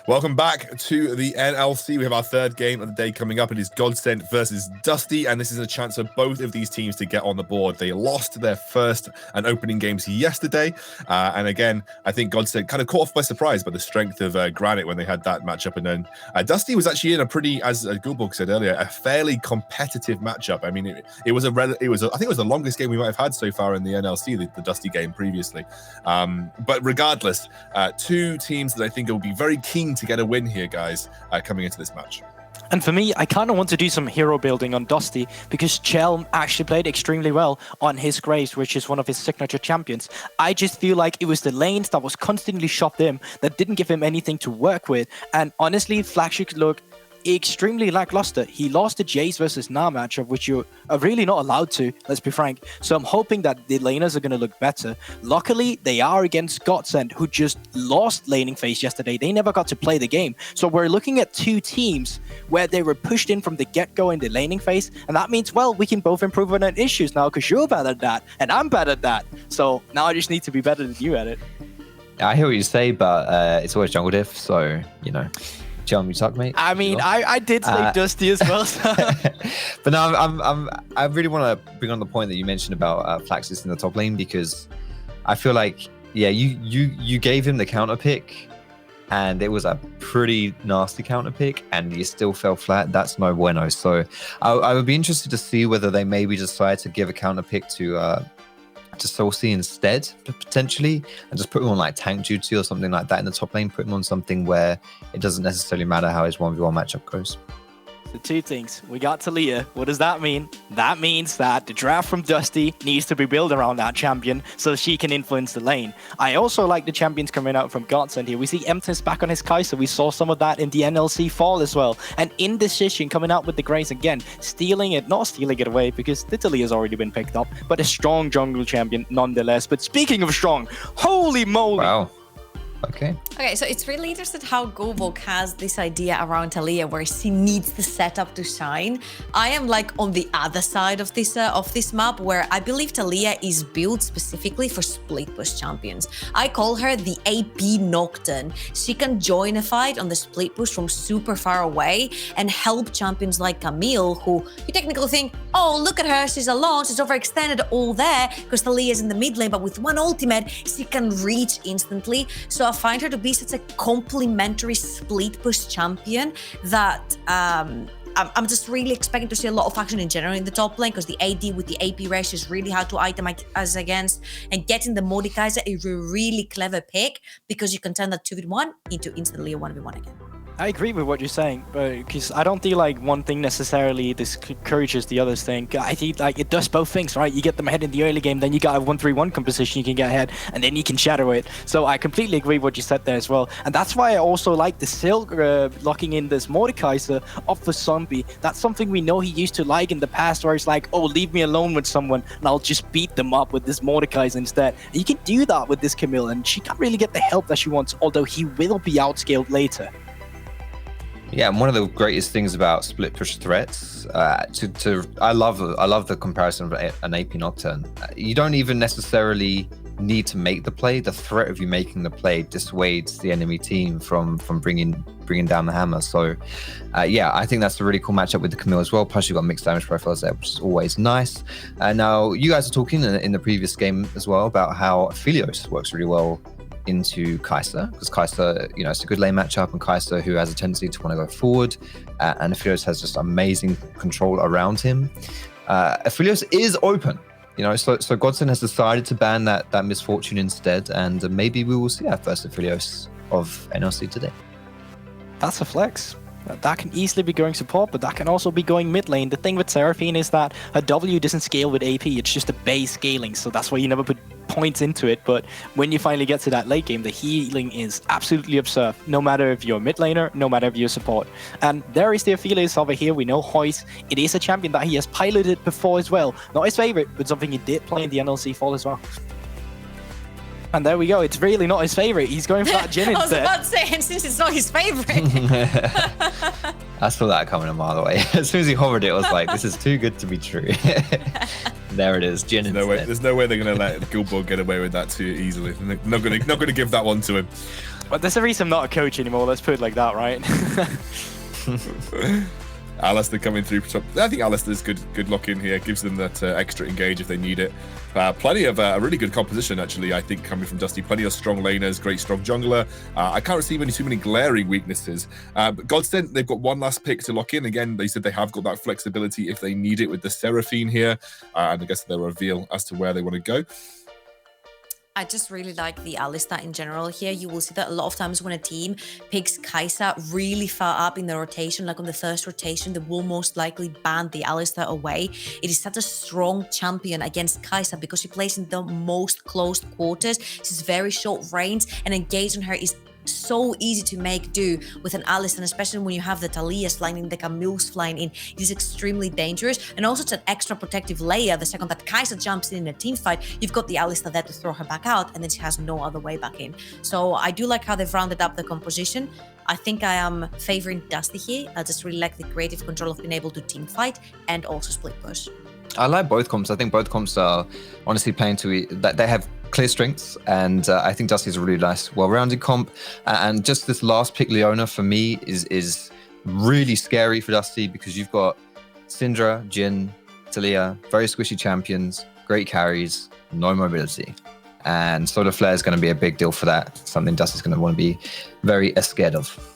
Welcome back to the NLC. We have our third game of the day coming up. It is Godsent versus Dusty, and this is a chance for both of these teams to get on the board. They lost their first and opening games yesterday, and again, I think Godsent kind of caught off by surprise by the strength of Granite when they had that matchup, and then Dusty was actually in a pretty, as Gulborg said earlier, a fairly competitive matchup. I mean, it was I think it was the longest game we might have had so far in the NLC, the Dusty game previously. But regardless, two teams that I think will be very keen to get a win here, guys, coming into this match. And for me, I kind of want to do some hero building on Dusty because Chelm actually played extremely well on his Graves, which is one of his signature champions. I just feel like it was the lanes that was constantly shopped in that didn't give him anything to work with. And honestly, Flagship looked extremely lackluster. He lost the Jace versus Na matchup, which you are really not allowed to, let's be frank. So I'm hoping that the laners are going to look better. Luckily, they are against Godsent, who just lost laning phase yesterday. They never got to play the game. So we're looking at two teams where they were pushed in from the get-go in the laning phase. And that means, well, we can both improve on our issues now because you're bad at that and I'm bad at that. So now I just need to be better than you at it. I hear what you say, but it's always jungle diff, so, you know. Chelm, you suck, mate. I mean, I did say Dusty as well. So. But no, I really want to bring on the point that you mentioned about Flaxus in the top lane, because I feel like, yeah, you gave him the counter pick, and it was a pretty nasty counter pick, and you still fell flat. That's no bueno. So I would be interested to see whether they maybe decide to give a counter pick to Saucy instead, potentially, and just put him on like tank duty or something like that in the top lane. Put him on something where it doesn't necessarily matter how his 1v1 matchup goes. So two things. We got Talia. What does that mean? That means that the draft from Dusty needs to be built around that champion so she can influence the lane. I also like the champions coming out from Godsent here. We see Emtens back on his Kai'Sa. We saw some of that in the NLC fall as well. And Indecision coming out with the Grace again, not stealing it away because the Talia has already been picked up, but a strong jungle champion nonetheless. But speaking of strong, holy moly! Wow. Okay, so it's really interesting how Gulborg has this idea around Talia where she needs the setup to shine. I am like on the other side of this map, where I believe Talia is built specifically for split push champions. I call her the AP Nocturne. She can join a fight on the split push from super far away and help champions like Camille, who you technically think, oh, look at her, she's alone, she's overextended all there because Talia's in the mid lane, but with one ultimate, she can reach instantly. So I find her to be such a complementary split push champion that I'm just really expecting to see a lot of action in general in the top lane, because the AD with the AP ratio is really hard to itemize against, and getting the Mordekaiser is a really clever pick because you can turn that 2v1 into instantly a 1v1 again. I agree with what you're saying, but because I don't think like one thing necessarily discourages the other thing. I think like it does both things, right? You get them ahead in the early game, then you got a 1-3-1 composition you can get ahead, and then you can shadow it. So I completely agree with what you said there as well, and that's why I also like the Silk locking in this Mordekaiser off the zombie. That's something we know he used to like in the past, where it's like, oh, leave me alone with someone, and I'll just beat them up with this Mordekaiser instead. And you can do that with this Camille, and she can't really get the help that she wants, although he will be outscaled later. Yeah, and one of the greatest things about split push threats, I love the comparison of an AP Nocturne. You don't even necessarily need to make the play. The threat of you making the play dissuades the enemy team from bringing down the hammer. So, yeah, I think that's a really cool matchup with the Camille as well. Plus, you've got mixed damage profiles there, which is always nice. Now, you guys are talking in the previous game as well about how Aphelios works really well into Kai'Sa, because Kai'Sa, you know, it's a good lane matchup, and Kai'Sa, who has a tendency to want to go forward, and Aphelios has just amazing control around him. Aphelios is open, you know, so Godsent has decided to ban that misfortune instead, and maybe we will see our first Aphelios of NLC today. That's a flex. That can easily be going support, but that can also be going mid lane. The thing with Seraphine is that her W doesn't scale with AP, it's just a base scaling, so that's why you never put points into it. But when you finally get to that late game, the healing is absolutely absurd, no matter if you're a mid laner, no matter if you're support. And there is the Aphelios over here. We know Hoist, it is a champion that he has piloted before as well. Not his favorite, but something he did play in the NLC fall as well. And there we go. It's really not his favorite. He's going for that Jhin I was instead. about to say, and since it's not his favorite. I saw that coming a mile away. As soon as he hovered it, I was like, this is too good to be true. There it is, Jhin. There's no way they're going to let Guldborg get away with that too easily. They're not going to give that one to him. But there's a reason I'm not a coach anymore. Let's put it like that, right? Alistair coming through. I think Alistair's good lock in here. Gives them that extra engage if they need it. Plenty of a really good composition, actually, I think, coming from Dusty. Plenty of strong laners, great strong jungler. I can't see too many glaring weaknesses. But Godsent, they've got one last pick to lock in. Again, they said they have got that flexibility if they need it with the Seraphine here. And I guess they'll reveal as to where they want to go. I just really like the Alistar in general here. You will see that a lot of times when a team picks Kai'Sa really far up in the rotation, like on the first rotation, they will most likely ban the Alistar away. It is such a strong champion against Kai'Sa because she plays in the most closed quarters. She's very short range, and engage on her is so easy to make do with an Alistar, especially when you have the Taliyahs flying in, the Camille's flying in. It is extremely dangerous, and also it's an extra protective layer. The second that Kai'Sa jumps in a team fight, you've got the Alistar there to throw her back out, and then she has no other way back in. So I do like how they've rounded up the composition. I think I am favoring Dusty here. I just really like the creative control of being able to team fight and also split push. I like both comps. I think both comps are honestly playing to that they have clear strengths, and I think Dusty's a really nice, well-rounded comp. And just this last pick, Leona, for me is really scary for Dusty because you've got Syndra, Jhin, Taliyah, very squishy champions, great carries, no mobility. And Solar Flare is going to be a big deal for that. Something Dusty's going to want to be very scared of.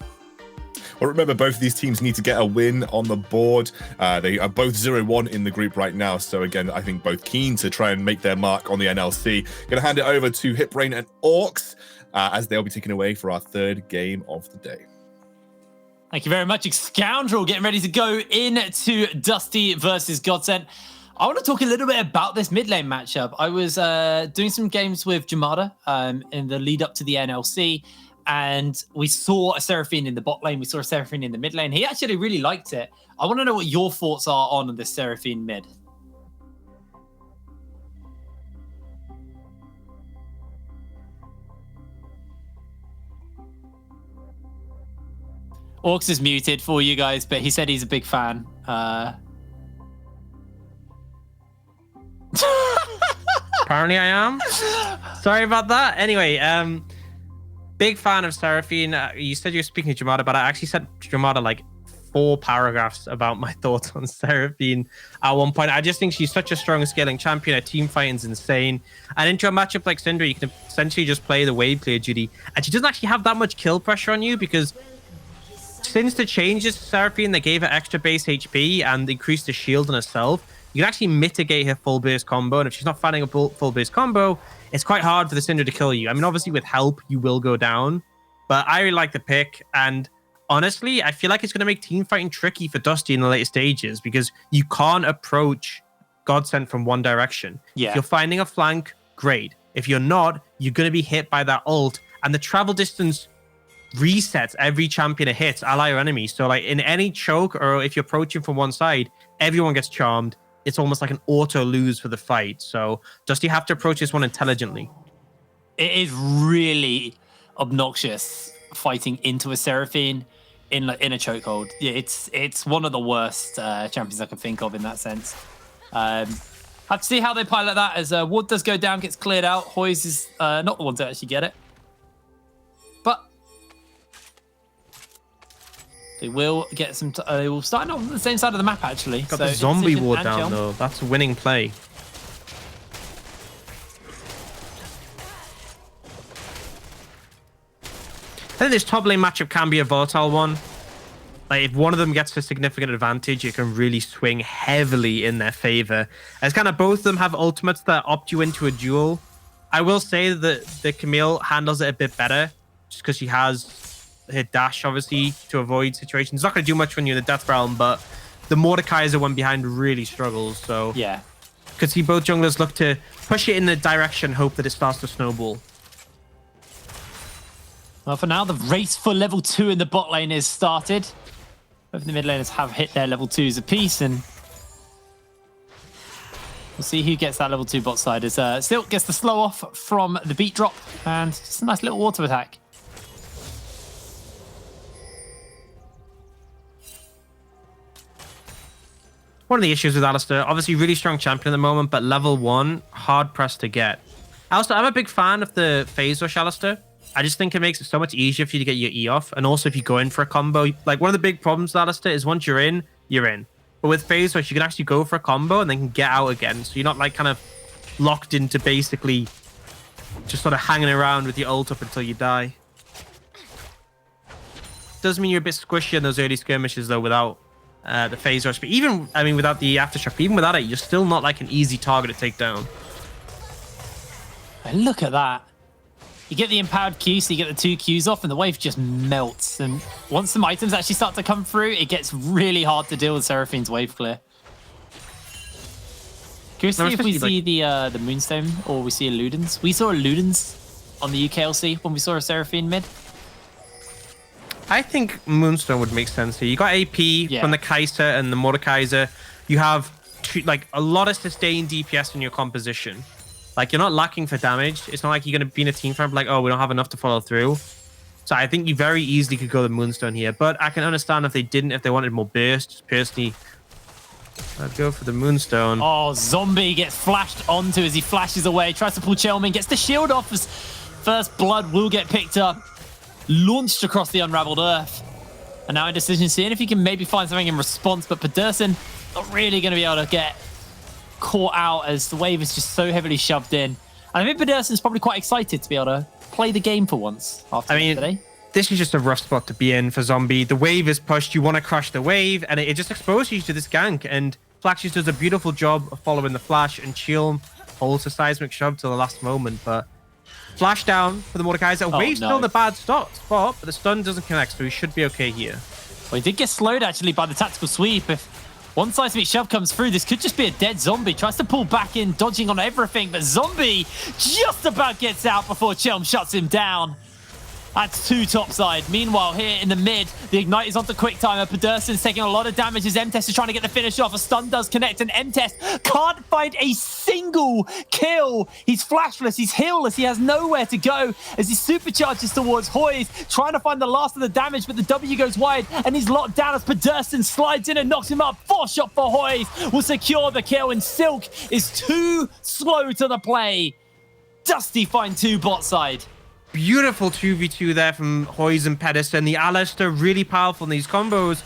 Well, remember, both of these teams need to get a win on the board. They are both 0-1 in the group right now. So again, I think both keen to try and make their mark on the NLC. Going to hand it over to Hiprain and Orcs as they'll be taken away for our third game of the day. Thank you very much, Scoundrel. Getting ready to go into Dusty versus Godsent. I want to talk a little bit about this mid lane matchup. I was doing some games with Jamada in the lead up to the NLC. And we saw a Seraphine in the bot lane. We saw a Seraphine in the mid lane. He actually really liked it. I want to know what your thoughts are on this Seraphine mid. Orcs is muted for you guys, but he said he's a big fan. Apparently I am. Sorry about that. Anyway, big fan of Seraphine. You said you were speaking to Jamada, but I actually sent Jamada like 4 paragraphs about my thoughts on Seraphine at one point. I just think she's such a strong scaling champion. Her team fighting's insane. And into a matchup like Syndra, you can essentially just play the wave clear duty. And she doesn't actually have that much kill pressure on you because since the changes to Seraphine, they gave her extra base HP and increased the shield on herself, you can actually mitigate her full burst combo. And if she's not finding a full burst combo, it's quite hard for the Syndra to kill you. I mean, obviously with help, you will go down. But I really like the pick. And honestly, I feel like it's going to make team fighting tricky for Dusty in the later stages because you can't approach Godsent from one direction. Yeah. If you're finding a flank, great. If you're not, you're going to be hit by that ult. And the travel distance resets every champion it hits, ally or enemy. So like in any choke or if you're approaching from one side, everyone gets charmed. It's almost like an auto lose for the fight. So just you have to approach this one intelligently. It is really obnoxious fighting into a Seraphine in a chokehold. Yeah, it's one of the worst champions I can think of in that sense. Have to see how they pilot that as Wood does go down, gets cleared out. Hoyes is not the one to actually get it. But they will get some. They will start on the same side of the map actually. Got so the zombie Incision ward and down Jump. though. That's a winning play. I think this top lane matchup can be a volatile one. Like if one of them gets a significant advantage, it can really swing heavily in their favor. As kind of both of them have ultimates that opt you into a duel. I will say that the Camille handles it a bit better, just because she has her dash, obviously, to avoid situations. It's not going to do much when you're in the Death Realm, but the Mordekaiser one behind really struggles. So Yeah. could see both junglers look to push it in the direction, hope that it starts to snowball. Well, for now, the race for level 2 in the bot lane is started. Both of the mid laners have hit their level 2s apiece, and We'll see who gets that level 2 bot side as Silk gets the slow off from the beat drop and just a nice little auto attack. One of the issues with Alistar, obviously really strong champion at the moment, but level 1, hard pressed to get. Also, I'm a big fan of the phase rush Alistar. I just think it makes it so much easier for you to get your E off. And also if you go in for a combo, like one of the big problems with Alistar is once you're in, you're in. But with phase rush, you can actually go for a combo and then can get out again. So you're not like kind of locked into basically just sort of hanging around with your ult up until you die. Does mean you're a bit squishy in those early skirmishes though without the phase rush. But even, I mean, without the aftershock, even without it, you're still not like an easy target to take down. And look at that. You get the empowered Q, so you get the 2 Qs off, and the wave just melts. And once some items actually start to come through, it gets really hard to deal with Seraphine's wave clear. Curious to see if we see the Moonstone or we see a Ludens. We saw a Ludens on the UKLC when we saw a Seraphine mid. I think Moonstone would make sense here. You got AP from the Kaiser and the Mordekaiser. You have like a lot of sustained DPS in your composition. Like, you're not lacking for damage. It's not like you're going to be in a team fight like, oh, we don't have enough to follow through. So I think you very easily could go the Moonstone here. But I can understand if they didn't, if they wanted more burst. Personally, I'd go for the Moonstone. Oh, Zombie gets flashed onto as he flashes away. Tries to pull Chelman, gets the shield off as first blood will get picked up. Launched across the unraveled earth. And now Indecision seeing if he can maybe find something in response. But Pedersen not really going to be able to get caught out as the wave is just so heavily shoved in. And I think Pedersen's probably quite excited to be able to play the game for once after today. This is just a rough spot to be in for Zombie. The wave is pushed. You want to crush the wave, and it just exposes you to this gank. And Flaxus does a beautiful job of following the flash, and Chilm holds a seismic shove till the last moment. But flash down for the Mordekaiser. Wave's still in a bad spot, but the stun doesn't connect, so he should be okay here. Well, he did get slowed actually by the tactical sweep. If one seismic shove comes through, this could just be a dead Zombie. Tries to pull back in, dodging on everything, but Zombie just about gets out before Chelm shuts him down. That's 2 topside. Meanwhile, here in the mid, the Ignite is onto Quicktimer. Pedersen's taking a lot of damage as MTest is trying to get the finish off. A stun does connect, and MTest can't find a single kill. He's flashless, he's healless, he has nowhere to go as he supercharges towards Hoyes, trying to find the last of the damage, but the W goes wide, and he's locked down as Pedersen slides in and knocks him up. 4-shot for Hoyes will secure the kill, and Silk is too slow to the play. Dusty find 2 bot side. Beautiful 2v2 there from Hoyes and Pedersen. The Alistar really powerful in these combos.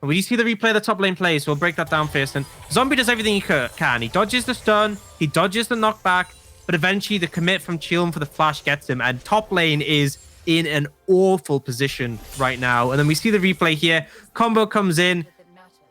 But when you see the replay of the top lane play, so we'll break that down first. And Zombie does everything he can. He dodges the stun, he dodges the knockback, but eventually the commit from Chilm for the flash gets him. And top lane is in an awful position right now. And then we see the replay here. Combo comes in.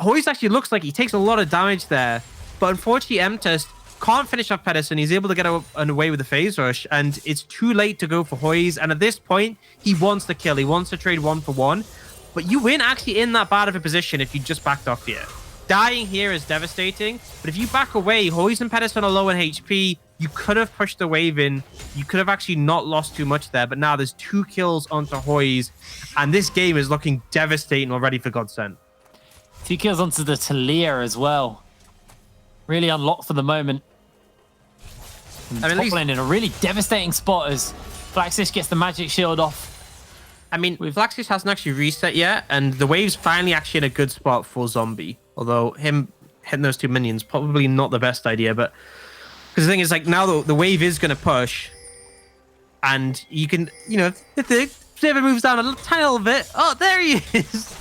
Hoyes actually looks like he takes a lot of damage there. But unfortunately, MTest can't finish off Pedersen. He's able to get away with the phase rush, and it's too late to go for Hoyes. And at this point, he wants the kill. He wants to trade 1-for-1. But you win actually in that bad of a position if you just backed off here. Dying here is devastating, but if you back away, Hoyes and Pedersen are low in HP. You could have pushed the wave in. You could have actually not lost too much there, but now there's 2 kills onto Hoyes, and this game is looking devastating already for Godsent. 2 kills onto the Talia as well. Really unlocked for the moment. And top lane in a really devastating spot as Flaxus gets the magic shield off. I mean, Flaxus hasn't actually reset yet, and the wave's finally actually in a good spot for Zombie. Although him hitting those 2 minions, probably not the best idea, but because the thing is, like, now the wave is going to push, and you can, you know, if the server moves down a tiny little bit, oh, there he is.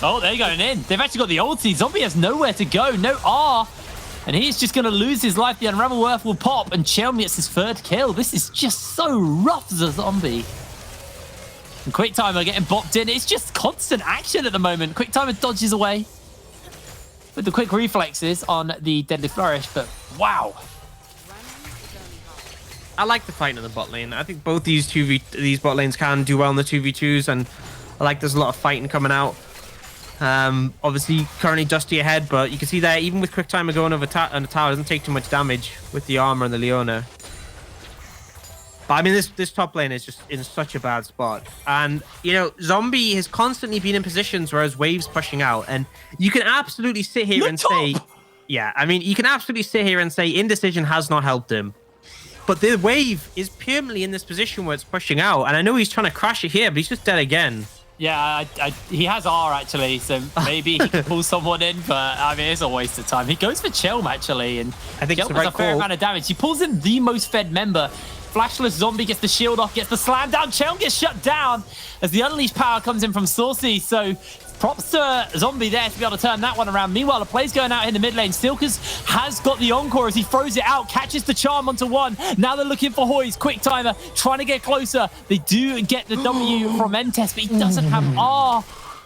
Oh, they're going in. They've actually got the ulti. Zombie has nowhere to go, no R. And he's just going to lose his life. The Unravel Earth will pop, and Chelm gets his 3rd kill. This is just so rough as a Zombie. And Quicktimer getting bopped in. It's just constant action at the moment. Quicktimer dodges away with the quick reflexes on the Deadly Flourish, but wow. I like the fight in the bot lane. I think both these bot lanes can do well in the 2v2s, and I like there's a lot of fighting coming out. Obviously, currently Dusty ahead, but you can see there, even with Quicktimer going over on the tower, doesn't take too much damage with the armor and the Leona. But I mean, this top lane is just in such a bad spot. And, you know, Zombie has constantly been in positions where his wave's pushing out. And you can absolutely sit here and say, Yeah, I mean, you can absolutely sit here and say indecision has not helped him. But the wave is permanently in this position where it's pushing out. And I know he's trying to crash it here, but he's just dead again. Yeah, he has R actually, so maybe he can pull someone in, but I mean, it's a waste of time. He goes for Chelm actually, and I think it's the Chelm has right a fair call. amount of damage. He pulls in the most fed member. Flashless Zombie gets the shield off, gets the slam down. Chelm gets shut down as the unleashed power comes in from Saucy. So props to Zombie there to be able to turn that one around. Meanwhile, the play's going out in the mid lane. Stilkers has got the encore as he throws it out, catches the charm onto one. Now they're looking for Hoy's quick timer, trying to get closer. They do get the W from N-Test, but he doesn't have R.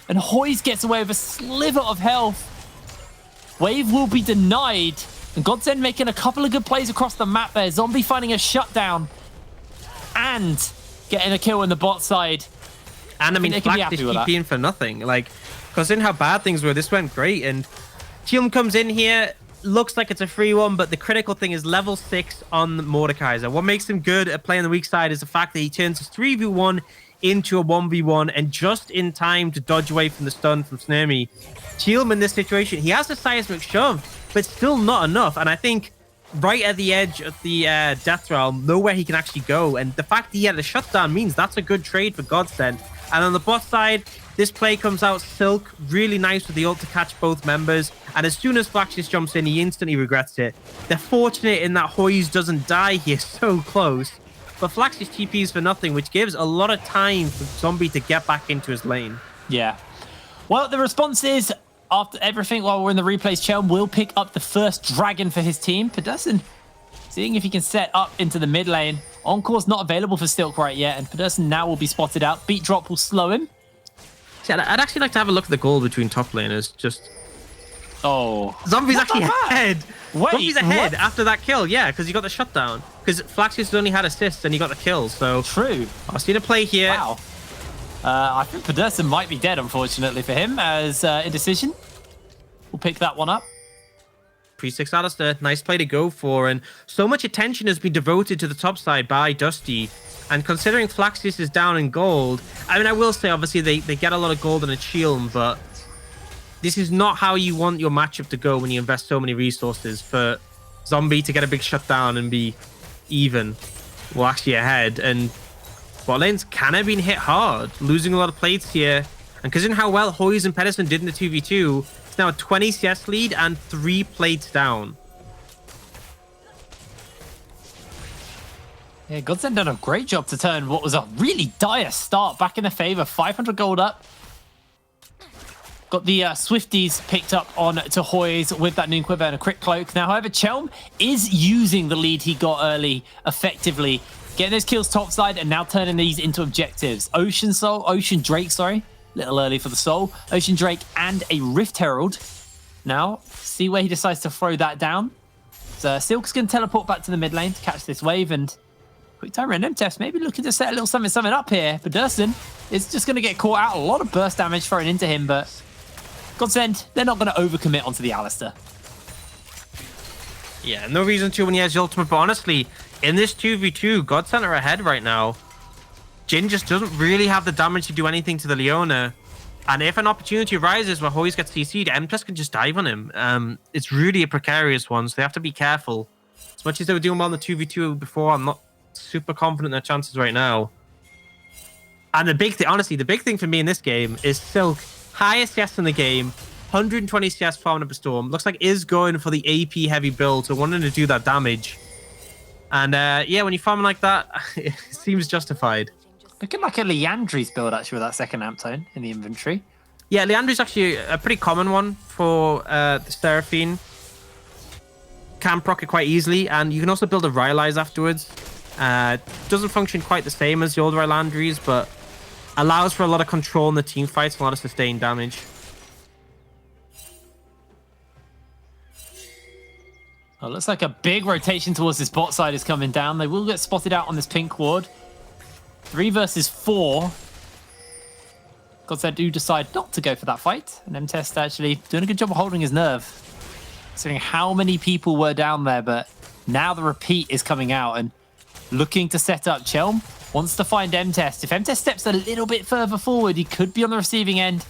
And Hoy's gets away with a sliver of health. Wave will be denied. And Godsent making a couple of good plays across the map there. Zombie finding a shutdown and getting a kill in the bot side. And I mean, they can be Flax is happy with that. TPing for nothing. Like, considering how bad things were, this went great. And Chelm comes in here, looks like it's a free one, but the critical thing is level 6 on Mordekaiser. What makes him good at playing the weak side is the fact that he turns his 3v1 into a 1v1 and just in time to dodge away from the stun from Snurmy. Chelm in this situation, he has a seismic shove, but still not enough. And I think right at the edge of the Death Realm, nowhere he can actually go. And the fact that he had a shutdown means that's a good trade for Godsent. And on the bot side, this play comes out, Silk, really nice with the ult to catch both members. And as soon as Flaxus jumps in, he instantly regrets it. They're fortunate in that Hoyes doesn't die here so close. But Flaxus TPs for nothing, which gives a lot of time for Zombie to get back into his lane. Yeah. Well, the response is, after everything, while we're in the replays, Chelm will pick up the first dragon for his team. Pedersen seeing if he can set up into the mid lane. Encore's not available for Stilk right yet, and Pedersen now will be spotted out. Beat drop will slow him. See, I'd actually like to have a look at the goal between top laners. Just Oh. Zombie's What actually the fuck? ahead. Wait, Zombie's ahead what? after that kill, yeah, because he got the shutdown. Because Flaxus only had assists and he got the kill, so True. I've seen a play here. Wow. I think Pedersen might be dead, unfortunately for him, as Indecision will pick that one up. Pre-6 Alistair, nice play to go for, and so much attention has been devoted to the top side by Dusty. And considering Flaxus is down in gold, I mean, I will say, obviously, they get a lot of gold and a shield, but this is not how you want your matchup to go when you invest so many resources. For Zombie to get a big shutdown and be even, well, actually ahead, and bot lanes kind of been hit hard, losing a lot of plates here. And considering how well Hoyes and Pedersen did in the 2v2, it's now a 20 CS lead and 3 plates down. Yeah, Godsent done a great job to turn what was a really dire start back in their favor. 500 gold up. Got the Swifties picked up on to Hoyes with that Noon Quiver and a Crit Cloak. Now, however, Chelm is using the lead he got early effectively, getting those kills topside and now turning these into objectives. Ocean Drake, sorry. A little early for the Soul. Ocean Drake and a Rift Herald. Now, see where he decides to throw that down. So Silk's going to teleport back to the mid lane to catch this wave, and quick timer and M-Test maybe looking to set a little something up here. But Pedersen is just going to get caught out. A lot of burst damage thrown into him, but Godsent, they're not going to overcommit onto the Alistair. Yeah, no reason to when he has the ultimate, but honestly, in this 2v2, Godsent are ahead right now. Jhin just doesn't really have the damage to do anything to the Leona. And if an opportunity arises where Hoyes gets CC'd, M-Test can just dive on him. It's really a precarious one, so they have to be careful. As much as they were doing well in the 2v2 before, I'm not super confident in their chances right now. And the big thing, honestly, the big thing for me in this game is Silk, highest CS in the game, 120 CS farming up a storm. Looks like is going for the AP heavy build, so wanting to do that damage. And yeah, when you're farming like that, it seems justified. Looking like a Leandry's build, actually, with that second amp tone in the inventory. Yeah, Leandry's actually a pretty common one for the Seraphine. Can proc it quite easily, and you can also build a Rylai's afterwards. Doesn't function quite the same as the old Rylandry's, but allows for a lot of control in the team fights and a lot of sustained damage. Oh, looks like a big rotation towards this bot side is coming down. They will get spotted out on this pink ward. 3 versus 4. Godsent do decide not to go for that fight. And M-Test actually doing a good job of holding his nerve. Considering how many people were down there, but now the repeat is coming out and looking to set up. Chelm wants to find M-Test. If M-Test steps a little bit further forward, he could be on the receiving end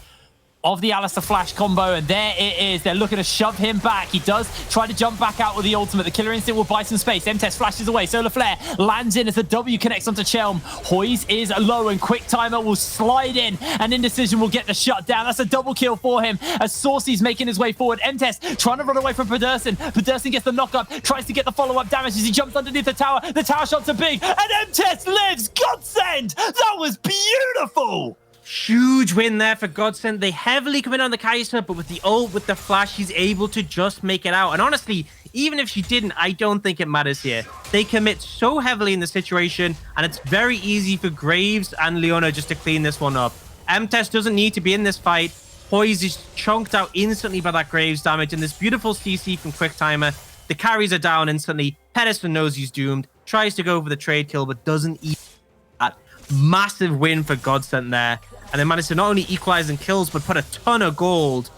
of the Alistair Flash combo, and there it is. They're looking to shove him back. He does try to jump back out with the ultimate. The Killer Instinct will buy some space. MTES flashes away. Solar Flare lands in as the W connects onto Chelm. Hoyes is low, and Quick Timer will slide in, and Indecision will get the shutdown. That's a double kill for him as Saucy's making his way forward. MTES trying to run away from Pedersen. Pedersen gets the knock-up, tries to get the follow-up damage as he jumps underneath the tower. The tower shots are big, and MTES lives. Godsend! That was beautiful! Huge win there for Godsent. They heavily come in on the Kai'Sa, but with the ult, with the flash, he's able to just make it out. And honestly, even if she didn't, I don't think it matters here. They commit so heavily in the situation, and it's very easy for Graves and Leona just to clean this one up. MTES doesn't need to be in this fight. Hoyes is chunked out instantly by that Graves damage, and this beautiful CC from Quick Timer. The carries are down instantly. Pedersen knows he's doomed, tries to go for the trade kill, but doesn't eat that. Massive win for Godsent there. And they managed to not only equalize in kills, but put a ton of gold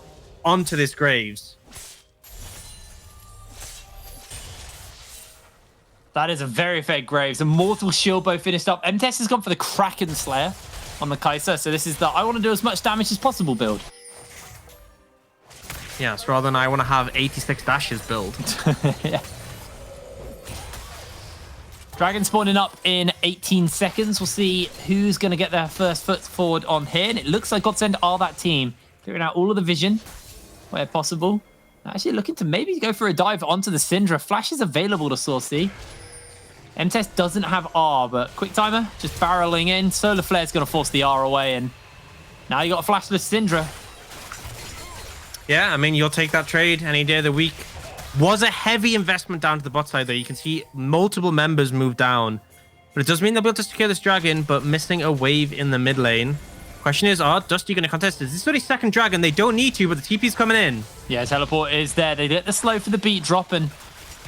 onto this Graves. That is a very fair Graves. A Mortal Shield bow finished up. MTES has gone for the Kraken Slayer on the Kai'Sa. So this is the I want to do as much damage as possible build. Yes, rather than I want to have 86 dashes build. Yeah. Dragon spawning up in 18 seconds. We'll see who's going to get their first foot forward on here. And it looks like Godsend are that team. Clearing out all of the vision where possible. Actually looking to maybe go for a dive onto the Syndra. Flash is available to Saucy. MTES doesn't have R, but Quick Timer just barreling in. Solar Flare's going to force the R away. And now you got a flashless Syndra. Yeah, I mean, you'll take that trade any day of the week. Was a heavy investment down to the bot side, though. You can see multiple members move down. But it does mean they'll be able to secure this dragon, but missing a wave in the mid lane. Question is, are Dusty going to contest this? This is only second dragon. They don't need to, but the TP's coming in. Yeah, teleport is there. They get the slow for the beat drop, and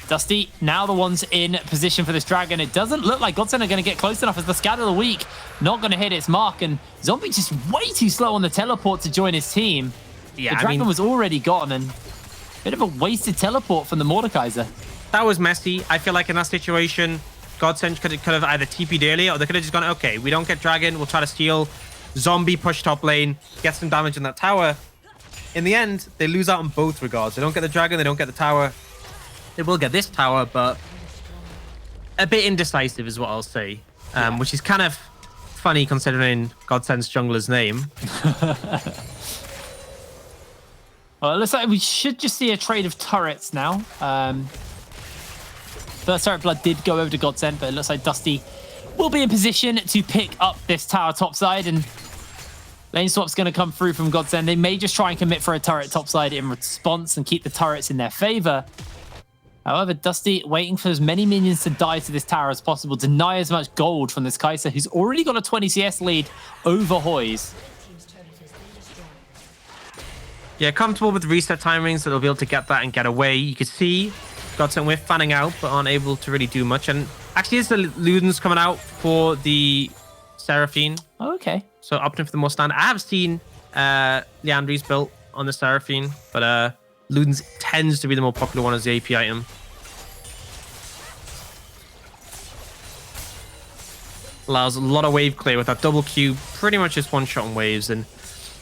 Dusty now the ones in position for this dragon. It doesn't look like Godsent are going to get close enough as the scatter of the week not going to hit its mark, and Zombie just way too slow on the teleport to join his team. Yeah, the dragon was already gone, and bit of a wasted teleport from the Mordekaiser. That was messy. I feel like in that situation, Godsent could have either TP'd earlier, or they could have just gone, okay, we don't get dragon, we'll try to steal. Zombie push top lane, get some damage in that tower. In the end, they lose out on both regards. They don't get the dragon, they don't get the tower. They will get this tower, but a bit indecisive is what I'll say. Which is kind of funny considering Godsent's jungler's name. Well, it looks like we should just see a trade of turrets now. First turret blood did go over to Godsent, but it looks like Dusty will be in position to pick up this tower topside, and lane swap's going to come through from Godsent. They may just try and commit for a turret topside in response and keep the turrets in their favor. However, Dusty waiting for as many minions to die to this tower as possible, deny as much gold from this Kai'Sa, who's already got a 20 CS lead over Hoyes. Yeah, comfortable with reset timings, so they'll be able to get that and get away. You could see Godsent with fanning out, but aren't able to really do much. And actually, it's the Ludens coming out for the Seraphine. Oh, okay. So opting for the more standard. I have seen Leandri's built on the Seraphine, but Ludens tends to be the more popular one as the AP item. Allows a lot of wave clear with that double Q, pretty much just one shot on waves. And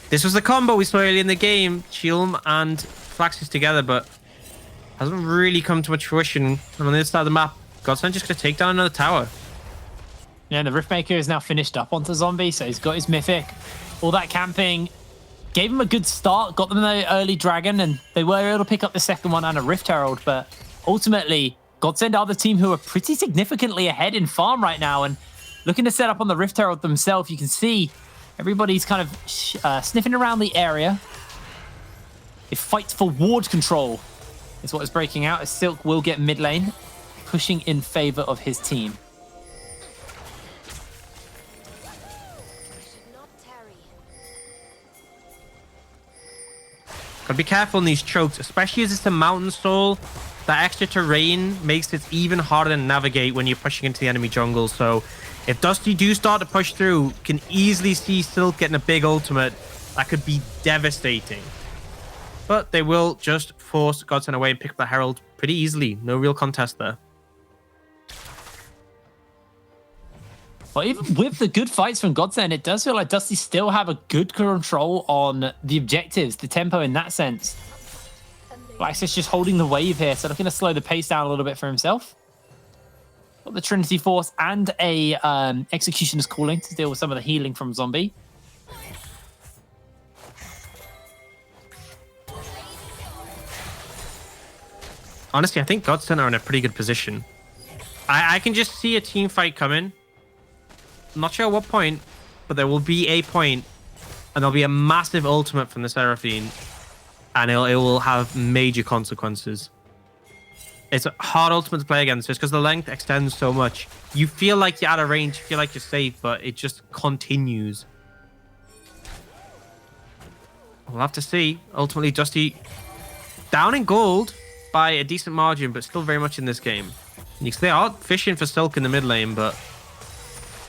this was the combo we saw early in the game, Chilm and Flaxus together, but hasn't really come to much fruition. And on the other side of the map, Godsent just going to take down another tower. Yeah, and the Riftmaker is now finished up onto Zombie, so he's got his Mythic. All that camping gave him a good start, got them the early Dragon, and they were able to pick up the second one and a Rift Herald, but ultimately, Godsent are the team who are pretty significantly ahead in farm right now, and looking to set up on the Rift Herald themselves. You can see everybody's kind of sniffing around the area. It fights for ward control is what is breaking out, as Silk will get mid lane, pushing in favor of his team. Gotta be careful in these chokes, especially as it's a mountain soul. That extra terrain makes it even harder to navigate when you're pushing into the enemy jungle. So if Dusty do start to push through, can easily see Silk getting a big ultimate. That could be devastating. But they will just force Godsent away and pick up the Herald pretty easily. No real contest there. Well, even with the good fights from Godsent, it does feel like Dusty still have a good control on the objectives, the tempo in that sense. Flaxis just holding the wave here, so looking to slow the pace down a little bit for himself. Got the Trinity Force and a Executioner's Calling to deal with some of the healing from Zombie. Honestly, I think Godsent are in a pretty good position. I can just see a team fight coming. I'm not sure at what point, but there will be a point, and there'll be a massive ultimate from the Seraphine, and it will have major consequences. It's a hard ultimate to play against just because the length extends so much. You feel like you're out of range, you feel like you're safe, but it just continues. We'll have to see. Ultimately, Dusty down in gold by a decent margin, but still very much in this game. They are fishing for Silk in the mid lane, but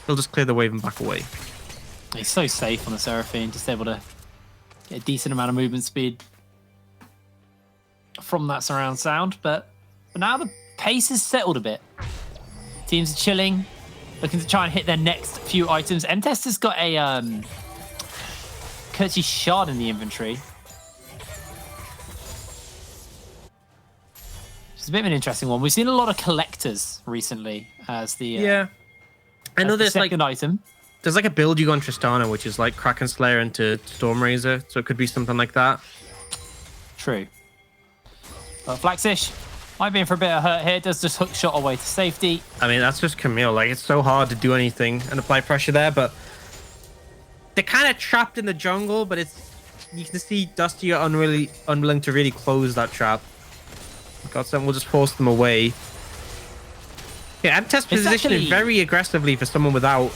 he'll just clear the wave and back away. He's so safe on the Seraphine, just able to get a decent amount of movement speed from that surround sound. But now the pace has settled a bit. Teams are chilling, looking to try and hit their next few items. M-Test has got a Curtsy Shard in the inventory. It's a bit of an interesting one. We've seen a lot of collectors recently as the I know there's second item. There's like a build you go on Tristana, which is like Kraken Slayer into Stormrazor, so it could be something like that. True. But Flaxish might be in for a bit of hurt here. Does just hook shot away to safety. I mean, that's just Camille. Like, it's so hard to do anything and apply pressure there, but they're kind of trapped in the jungle, but you can see Dusty are unwilling to really close that trap. Godsent will just force them away. Yeah, M-Test positioning very aggressively for someone without.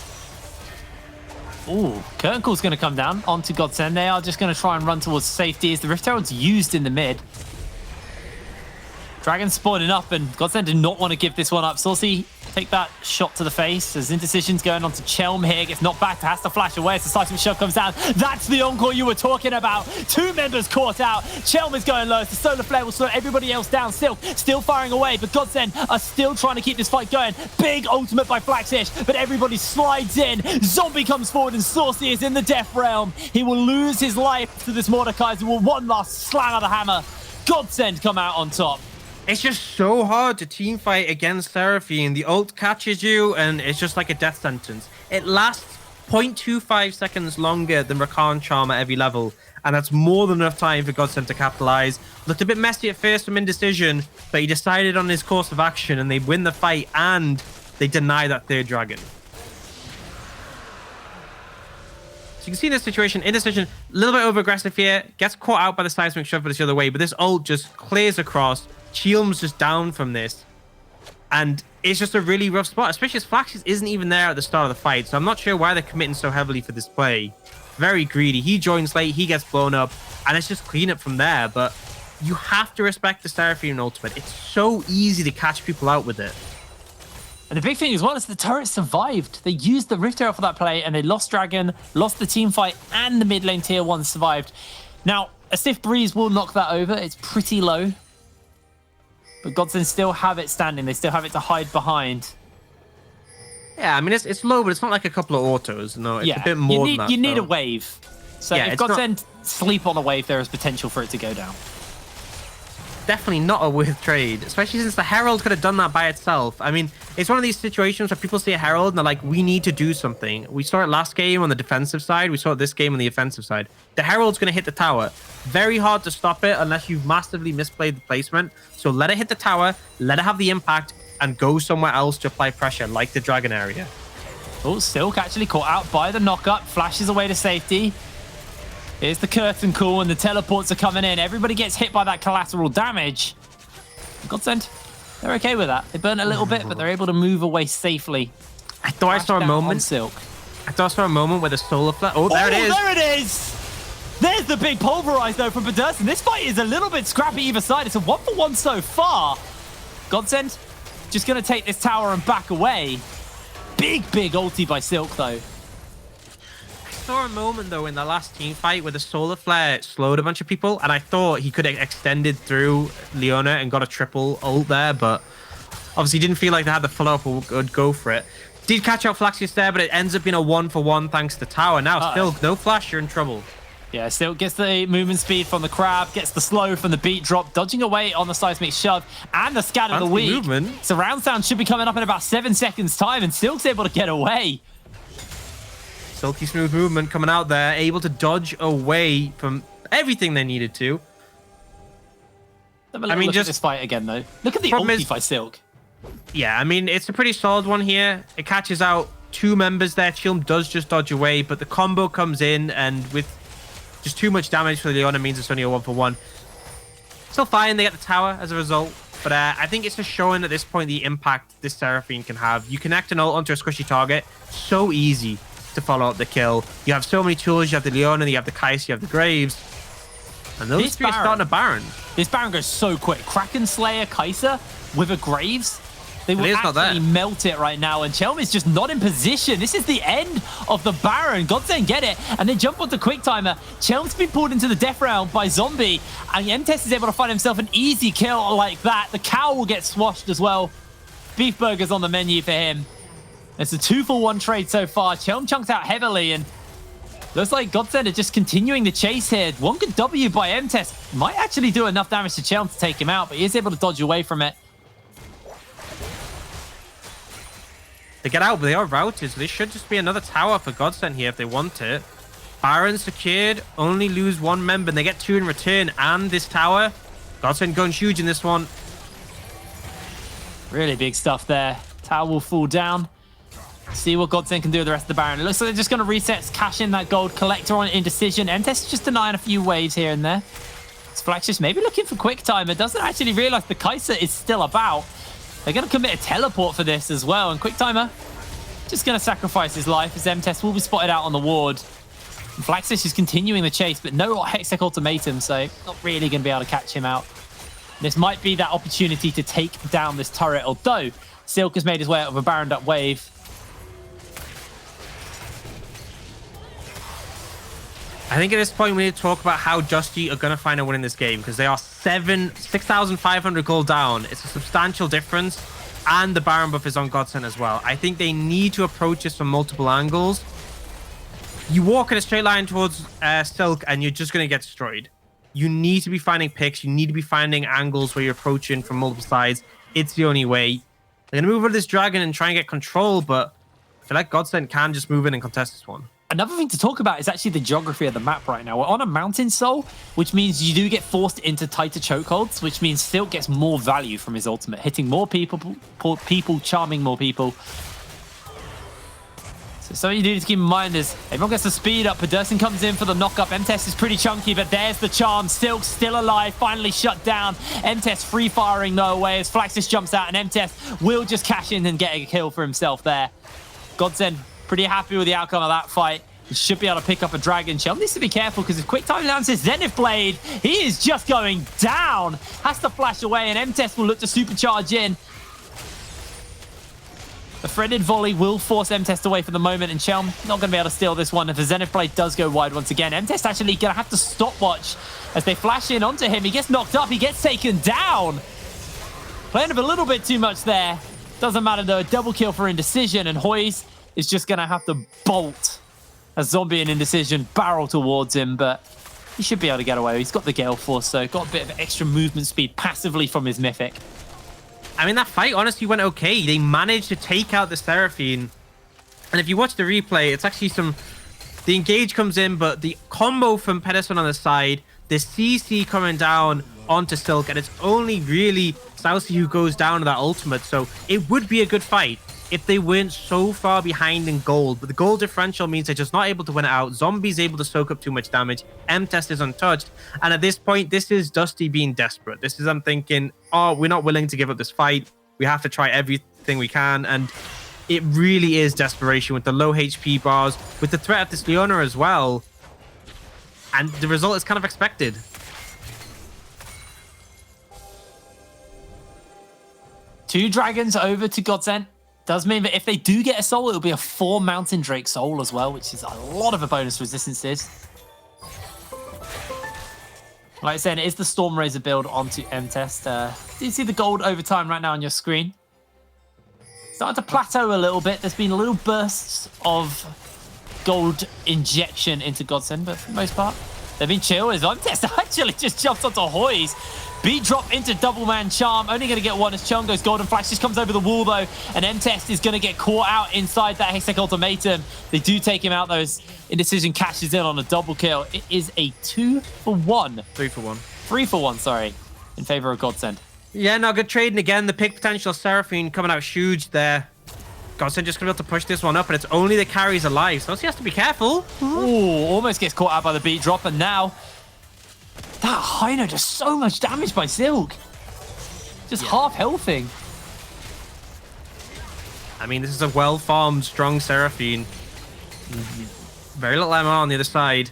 Ooh, Curtain Call's going to come down onto Godsent. They are just going to try and run towards safety as the Rift Herald's used in the mid. Dragon spawning up, and Godsent did not want to give this one up. Saucy, take that shot to the face as Indecision's going on to Chelm here. Gets knocked back, has to flash away as the seismic shot comes down. That's the encore you were talking about. Two members caught out. Chelm is going low. The solar flare will slow everybody else down. Silk still firing away, but Godsent are still trying to keep this fight going. Big ultimate by Flaxish, but everybody slides in. Zombie comes forward, and Saucy is in the death realm. He will lose his life to this Mordekaiser with one last slam of the hammer. Godsent come out on top. It's just so hard to team fight against Seraphine. The ult catches you, and it's just like a death sentence. It lasts 0.25 seconds longer than Rakan Charm at every level, and that's more than enough time for Godsent to capitalize. Looked a bit messy at first from Indecision, but he decided on his course of action, and they win the fight, and they deny that third dragon. So you can see in this situation, Indecision, a little bit over-aggressive here, gets caught out by the seismic shove, but it's the other way, but this ult just clears across. Cheelm's just down from this, and it's just a really rough spot, especially as Flaxis isn't even there at the start of the fight, so I'm not sure why they're committing so heavily for this play. Very greedy. He joins late, he gets blown up, and it's just clean up from there, but you have to respect the Seraphine ultimate. It's so easy to catch people out with it. And the big thing as well is the turret survived. They used the Rift Herald for that play, and they lost Dragon, lost the team fight, and the mid lane tier 1 survived. Now, a stiff breeze will knock that over. It's pretty low. But Godsent still have it standing. They still have it to hide behind. Yeah, I mean, it's low, but it's not like a couple of autos. No, it's a bit more than that. You need a wave. So yeah, if Godsent sleep on a wave, there is potential for it to go down. Definitely not a worth trade, especially since the Herald could have done that by itself. I mean, it's one of these situations where people see a Herald and they're like, we need to do something. We saw it last game on the defensive side. We saw it this game on the offensive side. The Herald's going to hit the tower. Very hard to stop it unless you've massively misplayed the placement. So let it hit the tower, let it have the impact, and go somewhere else to apply pressure, like the Dragon area. Oh, Silk actually caught out by the knockup. Flashes away to safety. Here's the curtain call, and the teleports are coming in. Everybody gets hit by that collateral damage. Godsent, they're okay with that. They burn a little bit, but they're able to move away safely. I thought I saw a moment. Silk. I thought I saw a moment where the solar flare. Oh, there it is. There it is. There's the big pulverize though from Pedersen. This fight is a little bit scrappy either side. It's a 1-for-1 so far. Godsent just going to take this tower and back away. Big ulti by Silk though. I saw a moment though in the last team fight where the solar flare slowed a bunch of people, and I thought he could have extended through Leona and got a triple ult there, but obviously didn't feel like they had the follow-up or would go for it. Did catch out Flaxius there, but it ends up being a 1-for-1 thanks to tower. Now, still, no flash, you're in trouble. Yeah, still gets the movement speed from the crab, gets the slow from the beat drop, dodging away on the seismic shove, and the scatter of the week. Movement. Surround sound should be coming up in about 7 seconds time, and Silk's able to get away. Silky smooth movement coming out there, able to dodge away from everything they needed to. Look at this fight again, though. Look at the ulti by Silk. Yeah, I mean, it's a pretty solid one here. It catches out 2 members there. Chilm does just dodge away, but the combo comes in, and with just too much damage for Leona means it's only a 1-for-1. Still fine, they get the tower as a result, but I think it's just showing at this point the impact this Seraphine can have. You connect an ult onto a squishy target, so easy to follow up the kill. You have so many tools, you have the Leona, you have the Kais, you have the Graves, and those 3 are starting a Baron. This Baron goes so quick. Kraken Slayer, Kai'Sa with a Graves. They will actually melt it right now, and Chelm is just not in position. This is the end of the Baron. Godsent get it, and they jump onto Quick Timer. Chelm's been pulled into the death round by Zombie, and MTest is able to find himself an easy kill like that. The cow will get swashed as well. Beef burgers on the menu for him. It's a 2-for-1 trade so far. Chelm chunks out heavily, and looks like Godsent are just continuing the chase here. One good W by MTest might actually do enough damage to Chelm to take him out, but he is able to dodge away from it. They get out, but they are routed, so this should just be another tower for Godsent here if they want it. Baron secured, only lose 1 member, and they get 2 in return, and this tower. Godsent going huge in this one. Really big stuff there. Tower will fall down. See what Godsent can do with the rest of the Baron. It looks like they're just going to reset, cash in that gold collector on Indecision. MTest just denying a few waves here and there. Flaxius maybe looking for Quick Timer. Doesn't actually realize the Kai'Sa is still about. They're going to commit a teleport for this as well. And Quick Timer just going to sacrifice his life as MTest will be spotted out on the ward. And Flaxius is continuing the chase, but no Hextech Ultimatum, so not really going to be able to catch him out. This might be that opportunity to take down this turret, although Silk has made his way out of a Baroned up wave. I think at this point we need to talk about how Dusty are going to find a win in this game, because they are 6,500 gold down. It's a substantial difference, and the Baron buff is on Godsent as well. I think they need to approach this from multiple angles. You walk in a straight line towards Silk, and you're just going to get destroyed. You need to be finding picks. You need to be finding angles where you're approaching from multiple sides. It's the only way. They're going to move over this dragon and try and get control, but I feel like Godsent can just move in and contest this one. Another thing to talk about is actually the geography of the map right now. We're on a mountain soul, which means you do get forced into tighter chokeholds, which means Silk gets more value from his ultimate, hitting more people, charming more people. So something you do to keep in mind is everyone gets the speed up. Pedersen comes in for the knock-up. MTest is pretty chunky, but there's the charm. Silk still alive, finally shut down. MTest free-firing no way as Flaxis jumps out, and MTest will just cash in and get a kill for himself there. Godsent pretty happy with the outcome of that fight. He should be able to pick up a dragon. Chelm needs to be careful because if Quick Time lands his Zenith Blade, he is just going down. Has to flash away, and MTest will look to supercharge in. The threaded volley will force MTest away for the moment, and Chelm not going to be able to steal this one if the Zenith Blade does go wide once again. MTest actually going to have to stopwatch as they flash in onto him. He gets knocked up. He gets taken down. Playing a little bit too much there. Doesn't matter though. A double kill for Indecision, and Hoyes is just going to have to bolt as Zombie and Indecision barrel towards him, but he should be able to get away. He's got the Gale Force, so got a bit of extra movement speed passively from his Mythic. I mean, that fight honestly went okay. They managed to take out the Seraphine. And if you watch the replay, it's actually the engage comes in, but the combo from Pedersen on the side, the CC coming down onto Silk, and it's only really Saucy who goes down to that ultimate. So it would be a good fight if they weren't so far behind in gold. But the gold differential means they're just not able to win it out. Zombie's able to soak up too much damage. MTest is untouched. And at this point, this is Dusty being desperate. This is them thinking, oh, we're not willing to give up this fight. We have to try everything we can. And it really is desperation with the low HP bars, with the threat of this Leona as well. And the result is kind of expected. Two dragons over to Godsent. Does mean that if they do get a soul, it'll be a 4 Mountain Drake soul as well, which is a lot of a bonus resistances. Like I said, it is the Storm Razor build onto MTest. Do you see the gold overtime right now on your screen? starting to plateau a little bit. There's been little bursts of gold injection into Godsent, but for the most part, they've been chill. As Untest actually just jumped onto Hoy's. Beat drop into double man charm. Only going to get one as Chum goes golden flash. Just comes over the wall though. And M-Test is going to get caught out inside that Hextech ultimatum. They do take him out though. Indecision cashes in on a double kill. It is a 2-for-1. 3-for-1. 3-for-1, sorry. In favor of Godsent. Yeah, no, good trading again. The pick potential Seraphine coming out huge there. Godsent just going to be able to push this one up, and it's only the carries alive, so he has to be careful. Ooh, almost gets caught out by the beat drop, and now that Hino does so much damage by Silk. Just half healthing. I mean, this is a well-farmed, strong Seraphine. Very little MR on the other side.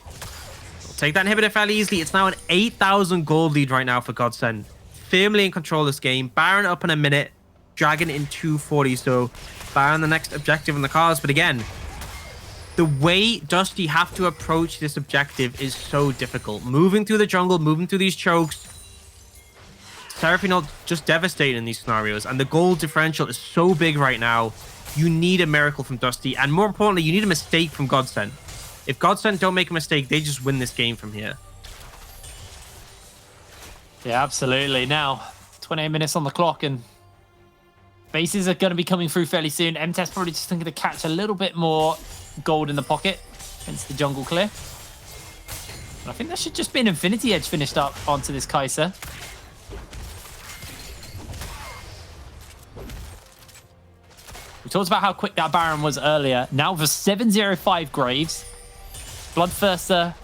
We'll take that inhibitor fairly easily. It's now an 8,000 gold lead right now for Godsent. Firmly in control of this game. Baron up in a minute. Dragon in 240, so Baron the next objective in the cards. But again, the way Dusty have to approach this objective is so difficult. Moving through the jungle, moving through these chokes. Seraphine are just devastating in these scenarios, and the gold differential is so big right now. You need a miracle from Dusty, and more importantly, you need a mistake from Godsent. If Godsent don't make a mistake, they just win this game from here. Yeah, absolutely. Now, 28 minutes on the clock, and bases are going to be coming through fairly soon. M-Test probably just thinking to catch a little bit more gold in the pocket, hence the jungle clear. And I think that should just be an Infinity Edge finished up onto this Kai'Sa. We talked about how quick that Baron was earlier. Now for 705 Graves, Bloodthirster,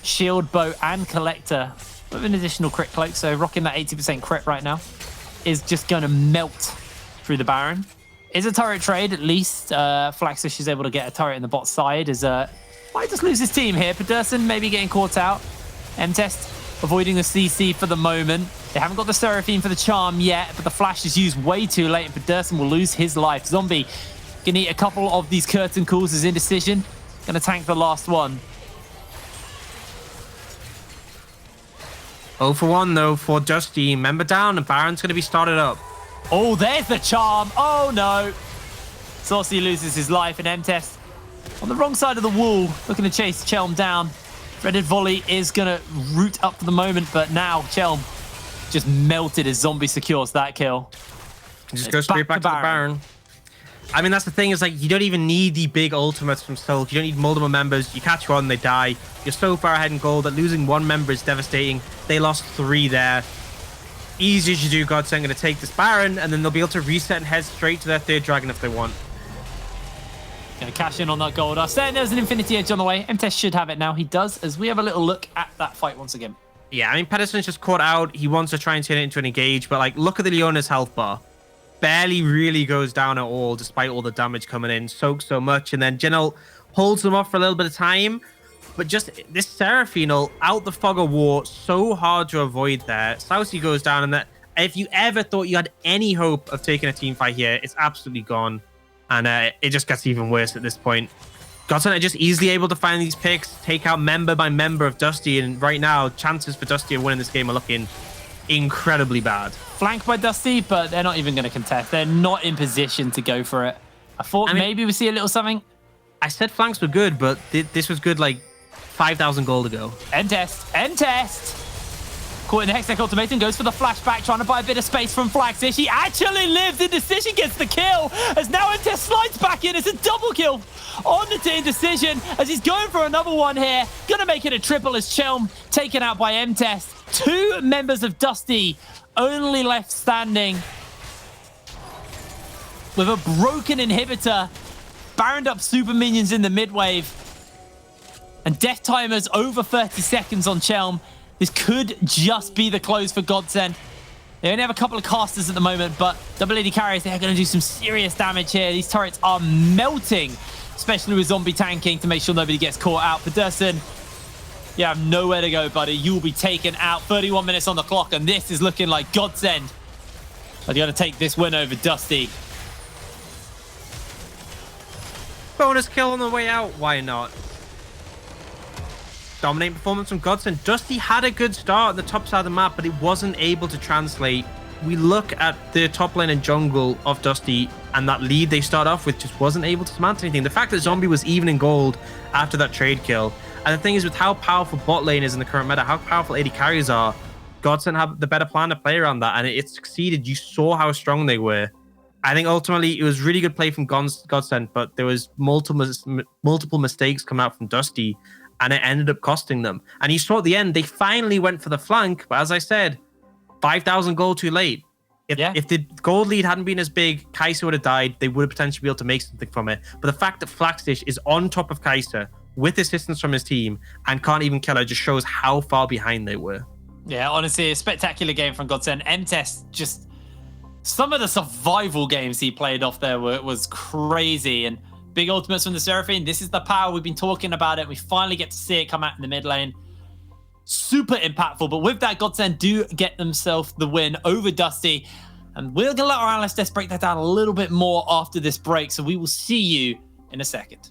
Shield Bow, and Collector with an additional crit cloak, so rocking that 80% crit right now is just going to melt through the Baron. Is a turret trade, at least. Flaxus is able to get a turret in the bot side, as might just lose his team here. Pedersen maybe getting caught out. M-Test avoiding the CC for the moment. They haven't got the Seraphine for the charm yet, but the flash is used way too late, and Pedersen will lose his life. Zombie can eat a couple of these curtain calls as Indecision. Going to tank the last one. 0-for-1 though for Dusty. Member down, and Baron's going to be started up. Oh, there's the charm. Oh, no. Saucy loses his life, and M-Test on the wrong side of the wall, looking to chase Chelm down. Threaded Volley is going to root up for the moment, but now Chelm just melted as Zombie secures that kill. Just go straight back to the Baron. I mean, that's the thing, is like, you don't even need the big ultimates from Silk. You don't need multiple members. You catch one, they die. You're so far ahead in gold that losing one member is devastating. They lost 3 there. Easy as you do, Godsent going to take this Baron, and then they'll be able to reset and head straight to their 3rd dragon if they want. Going to cash in on that gold. Saying there's an Infinity Edge on the way. M-Test should have it now. He does, as we have a little look at that fight once again. Yeah, I mean, Pedersen's just caught out. He wants to try and turn it into an engage, but like, look at the Leona's health bar. Barely really goes down at all, despite all the damage coming in. Soaks so much, and then Jin'el holds them off for a little bit of time. But just this Seraphine out the fog of war, so hard to avoid there. Saucy goes down, and that if you ever thought you had any hope of taking a team fight here, it's absolutely gone. And it just gets even worse at this point. Godsent are just easily able to find these picks, take out member by member of Dusty, and right now, chances for Dusty of winning this game are looking incredibly bad. Flanked by Dusty, but they're not even going to contest. They're not in position to go for it. I thought maybe we see a little something. I said flanks were good, but this was good like 5,000 gold ago. M-Test. M-Test. Caught in the Hextech ultimatum, goes for the flashback, trying to buy a bit of space from Flaxus. He actually lives. Indecision gets the kill, as now M-Test slides back in. It's a double kill on the Indecision, as he's going for another one here. Gonna make it a triple as Chelm taken out by M-Test. 2 members of Dusty only left standing with a broken inhibitor. Baroned up super minions in the mid wave, and death timers over 30 seconds on Chelm. This could just be the close for Godsent. They only have a couple of casters at the moment, but double AD carriers, they are going to do some serious damage here. These turrets are melting, especially with Zombie tanking to make sure nobody gets caught out. Pedersen, you have nowhere to go, buddy. You will be taken out. 31 minutes on the clock, and this is looking like Godsent are going to take this win over Dusty. Bonus kill on the way out. Why not? Dominating performance from Godsent. Dusty had a good start at the top side of the map, but it wasn't able to translate we look at the top lane and jungle of Dusty and that lead they start off with just wasn't able to mount anything. The fact that Zombie was even in gold after that trade kill. And the thing is, with how powerful bot lane is in the current meta, how powerful AD carries are, Godsent have the better plan to play around that, and it succeeded. You saw how strong they were. I think ultimately it was really good play from Godsent, but there was multiple mistakes coming out from Dusty, and it ended up costing them. And you saw at the end, they finally went for the flank, but as I said, 5,000 gold too late. If the gold lead hadn't been as big, Kai'Sa would have died. They would have potentially be able to make something from it. But the fact that Flaxdish is on top of Kai'Sa with assistance from his team and can't even kill her just shows how far behind they were. Yeah, honestly, a spectacular game from Godsent. M-Test, just some of the survival games he played off there was crazy. And big ultimates from the Seraphine. This is the power. We've been talking about it. We finally get to see it come out in the mid lane. Super impactful. But with that, Godsent do get themselves the win over Dusty. And we're going to let our analysts break that down a little bit more after this break. So we will see you in a second.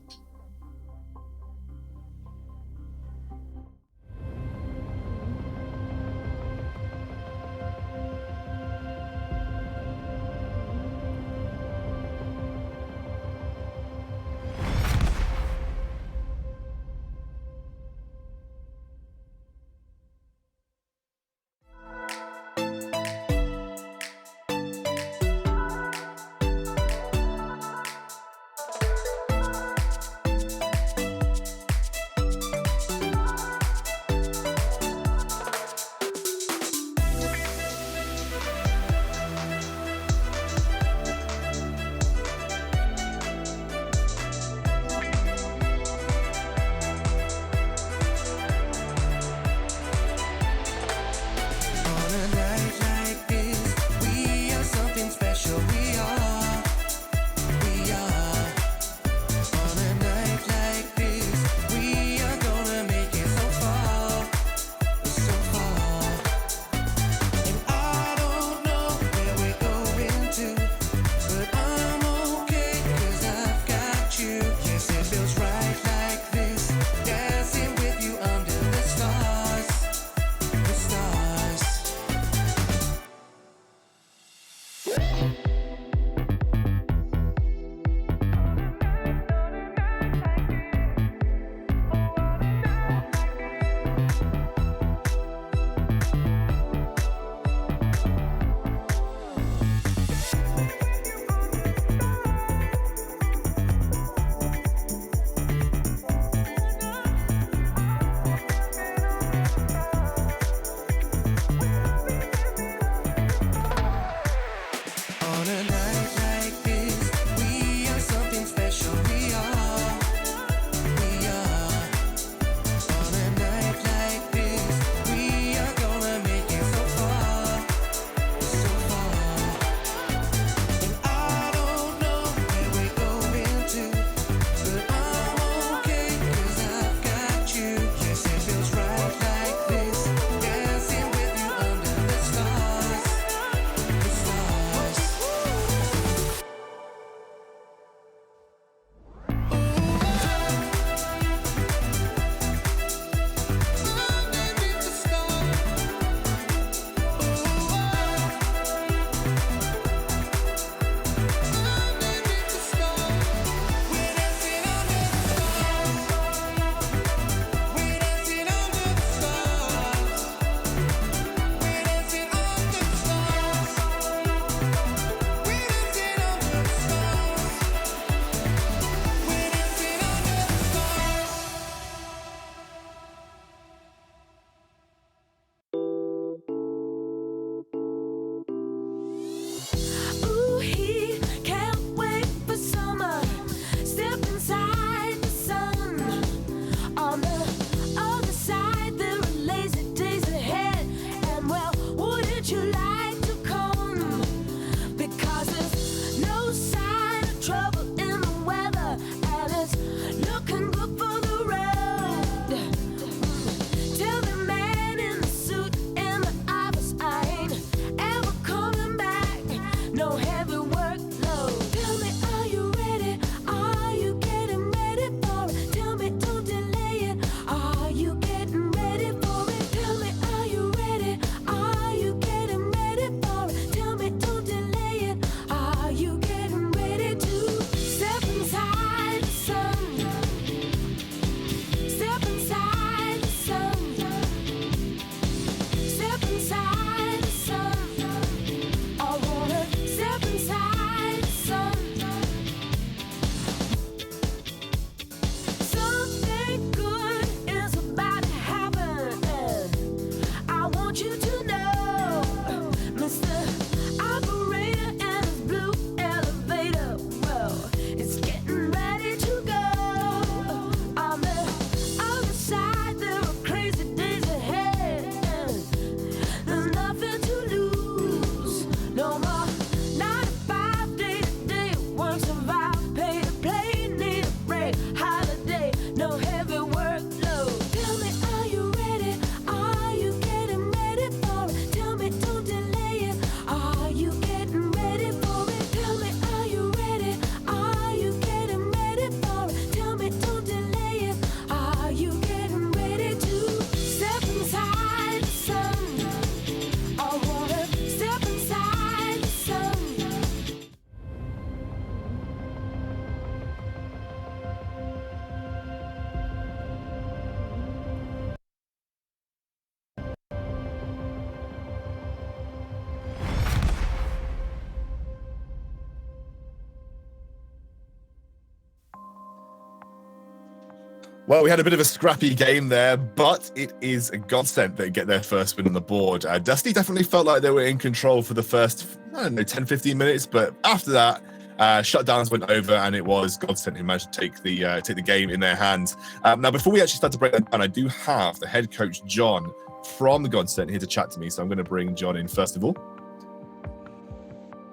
Well, we had a bit of a scrappy game there, but it is a Godsent that get their first win on the board. Dusty definitely felt like they were in control for the first, 10, 15 minutes, but after that, shutdowns went over, and it was Godsent who managed to take the game in their hands. Now, before we actually start to break that down, I do have the head coach, John, from the Godsent here to chat to me, so I'm going to bring John in first of all.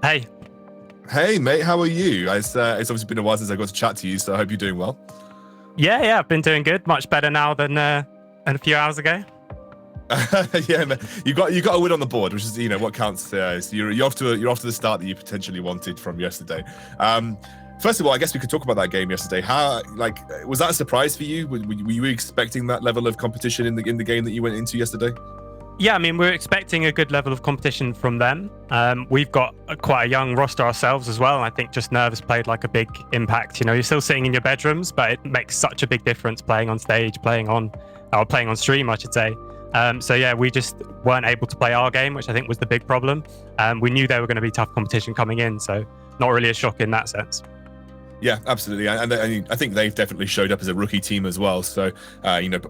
Hey. Hey, mate, how are you? It's obviously been a while since I got to chat to you, so I hope you're doing well. Yeah, I've been doing good. Much better now than a few hours ago. Yeah, man. You got a win on the board, which is what counts. So you're off to the start that you potentially wanted from yesterday. First of all, I guess we could talk about that game yesterday. How was that a surprise for you? Were you expecting that level of competition in the game that you went into yesterday? Yeah, I mean, we're expecting a good level of competition from them. We've got quite a young roster ourselves as well. And I think just nerves played like a big impact. You're still sitting in your bedrooms, but it makes such a big difference playing on stage, playing on stream, I should say. So yeah, we just weren't able to play our game, which I think was the big problem. We knew there were going to be tough competition coming in, so not really a shock in that sense. Yeah, absolutely. And I think they've definitely showed up as a rookie team as well. So,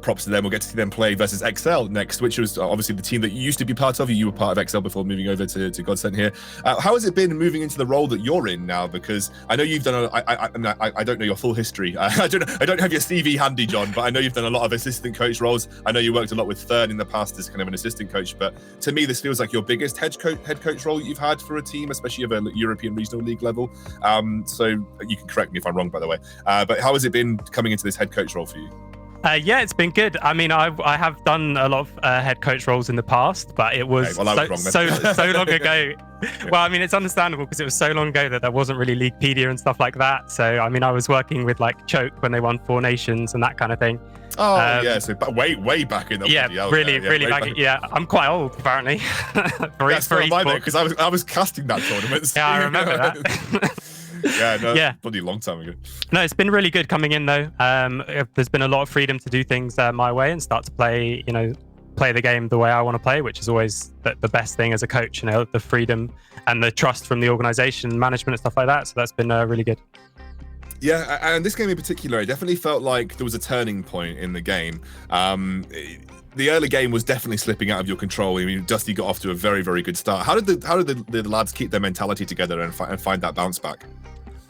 props to them. We'll get to see them play versus XL next, which was obviously the team that you used to be part of. You were part of XL before moving over to Godsent here. How has it been moving into the role that you're in now? Because I know you've done I don't know your full history. I don't have your CV handy, John, but I know you've done a lot of assistant coach roles. I know you worked a lot with Third in the past as kind of an assistant coach. But to me, this feels like your biggest head coach role you've had for a team, especially of a European regional league level. So you can correct me if I'm wrong, by the way. But how has it been coming into this head coach role for you? Yeah, it's been good. I mean, I have done a lot of head coach roles in the past, but it was so long ago. Well, I mean, it's understandable because it was so long ago that there wasn't really Leaguepedia and stuff like that. So, I mean, I was working with like Choke when they won 4 Nations and that kind of thing. Oh, yeah. So way back in the really back. Yeah, I'm quite old apparently. That's not mine, because I was casting that tournament. Yeah, I remember that. Bloody long time ago. No, it's been really good coming in though. There's been a lot of freedom to do things my way and start to play the game the way I want to play, which is always the best thing as a coach. The freedom and the trust from the organization, management, and stuff like that. So that's been really good. Yeah, and this game in particular, it definitely felt like there was a turning point in the game. The early game was definitely slipping out of your control. I mean, Dusty got off to a very, very good start. How did the lads keep their mentality together and find that bounce back?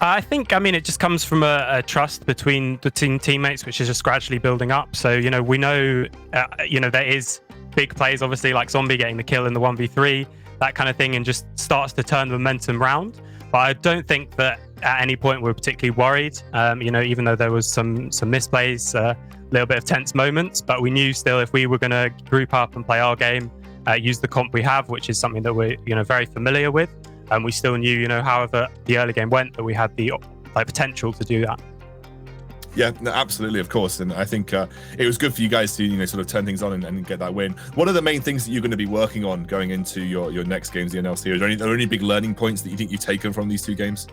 I think, it just comes from a trust between the teammates, which is just gradually building up. So, we know, there is big plays, obviously, like Zombie getting the kill in the 1v3, that kind of thing, and just starts to turn the momentum round. But I don't think that at any point we're particularly worried, even though there was some misplays, a little bit of tense moments, but we knew still if we were going to group up and play our game, use the comp we have, which is something that we're, very familiar with. And we still knew, however the early game went, that we had the potential to do that. Yeah, no, absolutely, of course. And I think it was good for you guys to, sort of turn things on and get that win. What are the main things that you're going to be working on going into your next games, the NLC? Are there any big learning points that you think you've taken from these 2 games?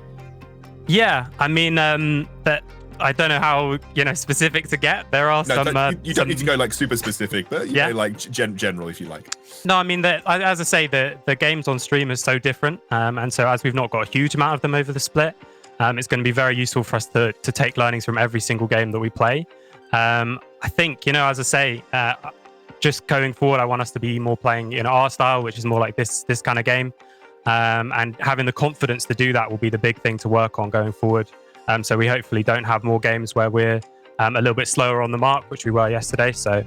Yeah, I mean, that I don't know how specific to get. There are some. You don't need to go like super specific, but general if you like. No, I mean as I say, the games on stream are so different, and so as we've not got a huge amount of them over the split, it's going to be very useful for us to take learnings from every single game that we play. I think as I say, just going forward, I want us to be more playing our style, which is more like this kind of game, and having the confidence to do that will be the big thing to work on going forward. So we hopefully don't have more games where we're a little bit slower on the mark, which we were yesterday. So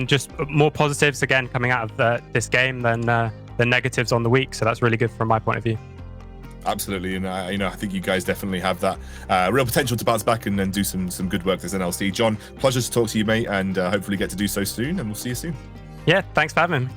just more positives again coming out of this game than the negatives on the week. So that's really good from my point of view. Absolutely, and I think you guys definitely have that real potential to bounce back and then do some good work as NLC. John, pleasure to talk to you, mate, and hopefully get to do so soon. And we'll see you soon. Yeah, thanks for having me.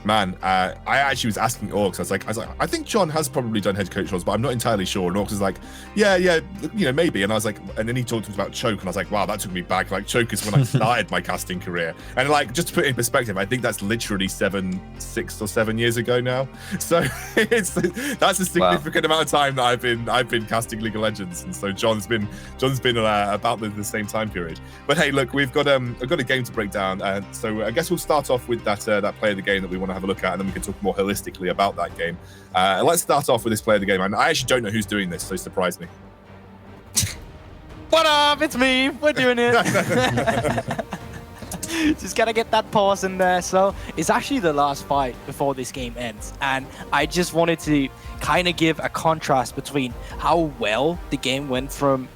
Man, I actually was asking Orcs. I was like, I think John has probably done head coach roles, but I'm not entirely sure. And Orcs was like, yeah, maybe. And I was like, and then he talked to us about Choke, and I was like, wow, that took me back. Like, Choke is when I started my casting career, and like, just to put it in perspective, I think that's literally 6 or 7 years ago now. So that's a significant amount of time that I've been casting League of Legends, and so John's been about the same time period. But hey, look, I've got a game to break down, so I guess we'll start off with that play of the game that we want to have a look at, and then we can talk more holistically about that game. Let's start off with this play of the game. And I actually don't know who's doing this, so surprise me. What up? It's me. We're doing it. Just gotta get that pause in there. So it's actually the last fight before this game ends, and I just wanted to kind of give a contrast between how well the game went from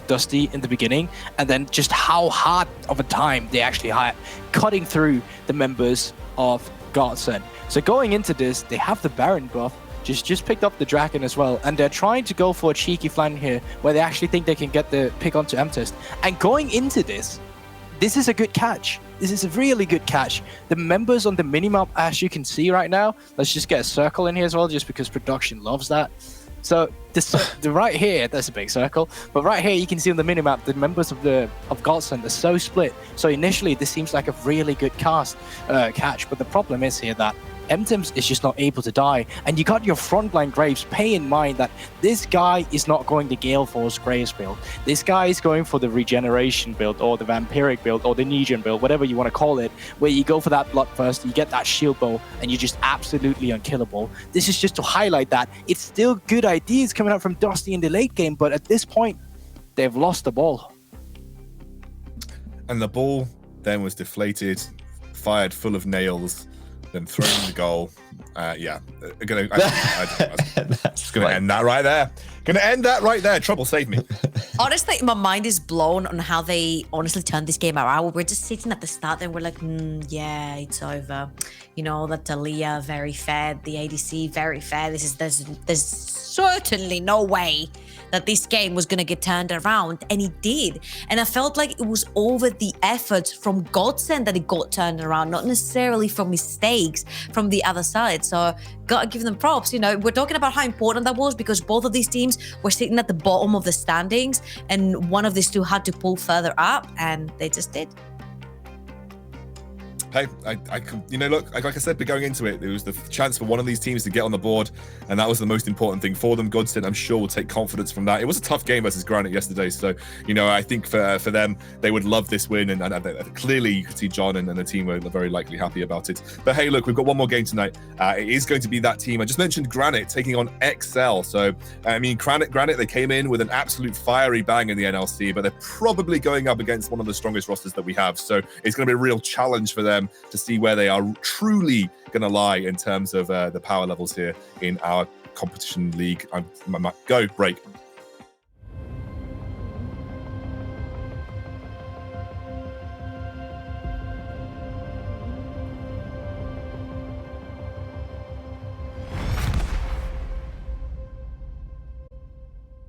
Dusty in the beginning, and then just how hard of a time they actually had cutting through the members of Godsent. So going into this, they have the Baron buff, just picked up the Dragon as well, and they're trying to go for a cheeky flank here where they actually think they can get the pick onto M-Test. And going into this is a good catch. This is a really good catch. The members on the minimap, as you can see right now, let's just get a circle in here as well, just because production loves that. So the right here, that's a big circle, but right here you can see on the minimap the members of Godsent are so split. So initially this seems like a really good catch, but the problem is here that M-Tims is just not able to die, and you got your frontline Graves. Pay in mind that this guy is not going the Gale Force Graves build. This guy is going for the Regeneration build, or the Vampiric build, or the Negian build, whatever you want to call it, where you go for that Bloodthirst, you get that Shield Bow, and you're just absolutely unkillable. This is just to highlight that it's still good ideas coming out from Dusty in the late game, but at this point, they've lost the ball. And the ball then was deflated, fired full of nails, then thrown in the goal. Just gonna end that right there. Gonna end that right there. Trouble, save me. Honestly, my mind is blown on how they honestly turned this game around. We're just sitting at the start and we're like, yeah, it's over. You know, the Talia very fair, the ADC very fair. There's certainly no way that this game was gonna get turned around, and it did. And I felt like it was over the efforts from Godsent that it got turned around, not necessarily from mistakes from the other side. So gotta give them props. You know, we're talking about how important that was because both of these teams were sitting at the bottom of the standings, and one of these two had to pull further up, and they just did. Hey, look, like I said, but going into it, there was the chance for one of these teams to get on the board, and that was the most important thing for them. Godsent, I'm sure, will take confidence from that. It was a tough game versus Granite yesterday, so, I think for them, they would love this win, and clearly you could see John and the team were very likely happy about it. But hey, look, we've got one more game tonight. It is going to be that team. I just mentioned Granite taking on XL. So, Granite, they came in with an absolute fiery bang in the NLC, but they're probably going up against one of the strongest rosters that we have. So it's going to be a real challenge for them to see where they are truly going to lie in terms of the power levels here in our competition league. Go break.